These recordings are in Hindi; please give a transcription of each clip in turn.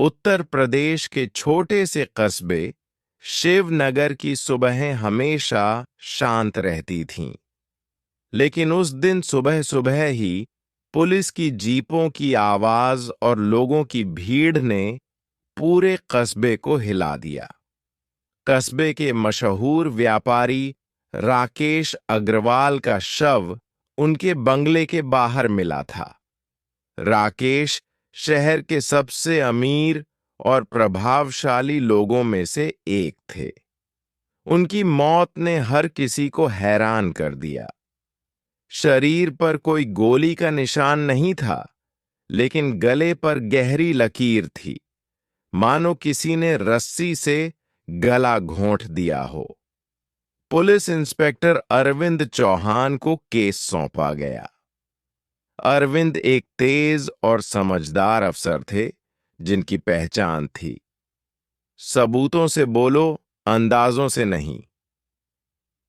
उत्तर प्रदेश के छोटे से कस्बे शिवनगर की सुबहें हमेशा शांत रहती थीं। लेकिन उस दिन सुबह सुबह ही पुलिस की जीपों की आवाज और लोगों की भीड़ ने पूरे कस्बे को हिला दिया। कस्बे के मशहूर व्यापारी राकेश अग्रवाल का शव उनके बंगले के बाहर मिला था। राकेश शहर के सबसे अमीर और प्रभावशाली लोगों में से एक थे। उनकी मौत ने हर किसी को हैरान कर दिया। शरीर पर कोई गोली का निशान नहीं था, लेकिन गले पर गहरी लकीर थी, मानो किसी ने रस्सी से गला घोंट दिया हो। पुलिस इंस्पेक्टर अरविंद चौहान को केस सौंपा गया। अरविंद एक तेज और समझदार अफसर थे, जिनकी पहचान थी सबूतों से बोलो, अंदाजों से नहीं।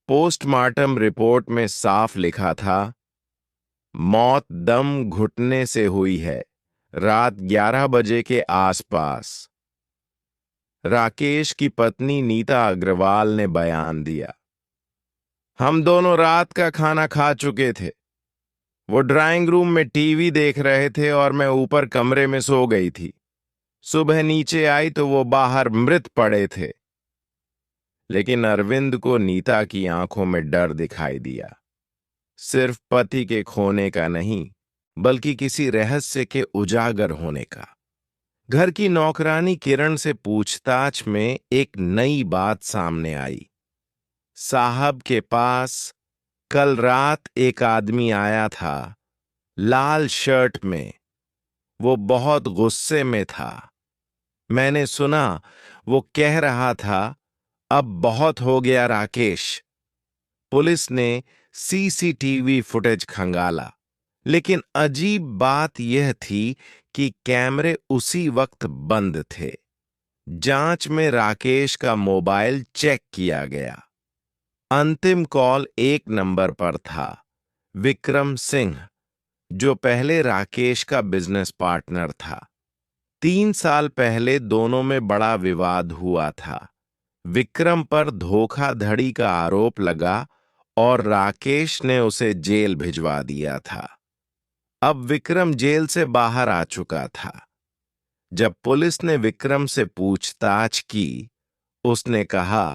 पोस्टमार्टम रिपोर्ट में साफ लिखा था, मौत दम घुटने से हुई है, रात 11 बजे के आसपास। राकेश की पत्नी नीता अग्रवाल ने बयान दिया, हम दोनों रात का खाना खा चुके थे। वो ड्राइंग रूम में टीवी देख रहे थे और मैं ऊपर कमरे में सो गई थी। सुबह नीचे आई तो वो बाहर मृत पड़े थे। लेकिन अरविंद को नीता की आंखों में डर दिखाई दिया, सिर्फ पति के खोने का नहीं, बल्कि किसी रहस्य के उजागर होने का। घर की नौकरानी किरण से पूछताछ में एक नई बात सामने आई। साहब के पास कल रात एक आदमी आया था, लाल शर्ट में। वो बहुत गुस्से में था। मैंने सुना वो कह रहा था, अब बहुत हो गया राकेश। पुलिस ने सीसीटीवी फुटेज खंगाला, लेकिन अजीब बात यह थी कि कैमरे उसी वक्त बंद थे। जांच में राकेश का मोबाइल चेक किया गया। अंतिम कॉल एक नंबर पर था, विक्रम सिंह, जो पहले राकेश का बिजनेस पार्टनर था। 3 साल पहले दोनों में बड़ा विवाद हुआ था। विक्रम पर धोखाधड़ी का आरोप लगा और राकेश ने उसे जेल भिजवा दिया था। अब विक्रम जेल से बाहर आ चुका था। जब पुलिस ने विक्रम से पूछताछ की, उसने कहा,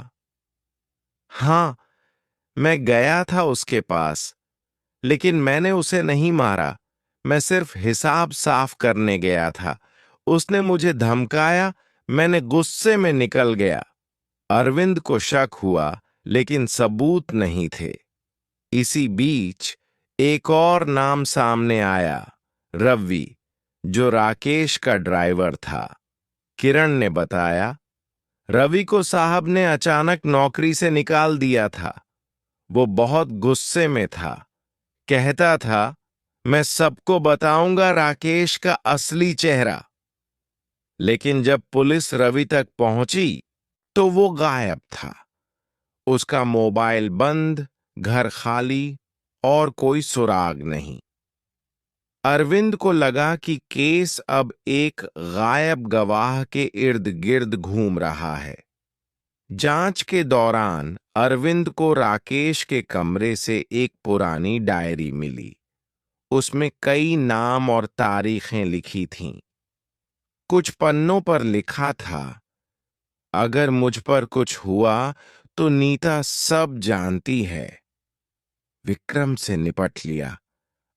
हां, मैं गया था उसके पास, लेकिन मैंने उसे नहीं मारा। मैं सिर्फ हिसाब साफ करने गया था। उसने मुझे धमकाया, मैंने गुस्से में निकल गया। अरविंद को शक हुआ, लेकिन सबूत नहीं थे। इसी बीच एक और नाम सामने आया, रवि, जो राकेश का ड्राइवर था। किरण ने बताया, रवि को साहब ने अचानक नौकरी से निकाल दिया था। वो बहुत गुस्से में था। कहता था, मैं सबको बताऊंगा राकेश का असली चेहरा। लेकिन जब पुलिस रवि तक पहुंची, तो वो गायब था। उसका मोबाइल बंद, घर खाली और कोई सुराग नहीं। अरविंद को लगा कि केस अब एक गायब गवाह के इर्द गिर्द घूम रहा है। जांच के दौरान अरविंद को राकेश के कमरे से एक पुरानी डायरी मिली। उसमें कई नाम और तारीखें लिखी थीं। कुछ पन्नों पर लिखा था, अगर मुझ पर कुछ हुआ तो नीता सब जानती है। विक्रम से निपट लिया,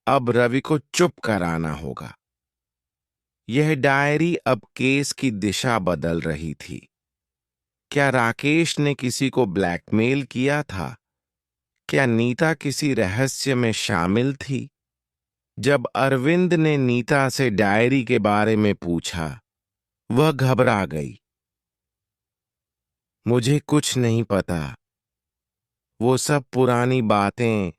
अब रवि को चुप कराना होगा। यह डायरी अब केस की दिशा बदल रही थी। क्या राकेश ने किसी को ब्लैकमेल किया था? क्या नीता किसी रहस्य में शामिल थी? जब अरविंद ने नीता से डायरी के बारे में पूछा, वह घबरा गई। मुझे कुछ नहीं पता। वो सब पुरानी बातें,